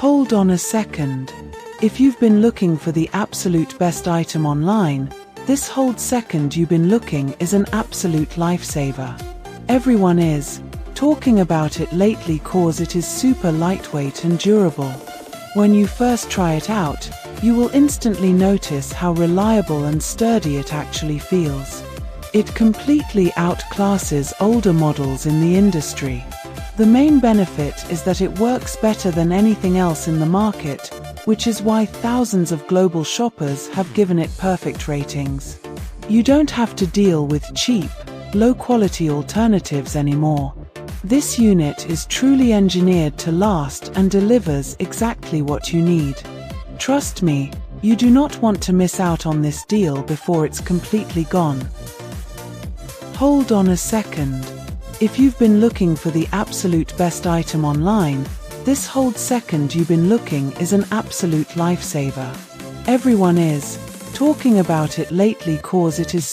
Hold on a second. If you've been looking for the absolute best item online, this hold second you've been looking is an absolute lifesaver. Everyone is talking about it lately cause it is super lightweight and durable. When you first try it out, you will instantly notice how reliable and sturdy it actually feels. It completely outclasses older models in the industry. The main benefit is that it works better than anything else in the market, which is why thousands of global shoppers have given it perfect ratings. You don't have to deal with cheap, low-quality alternatives anymore. This unit is truly engineered to last and delivers exactly what you need. Trust me, you do not want to miss out on this deal before it's completely gone. Hold on a second. If you've been looking for the absolute best item online, this hold second you've been looking is an absolute lifesaver. Everyone is talking about it lately cause it is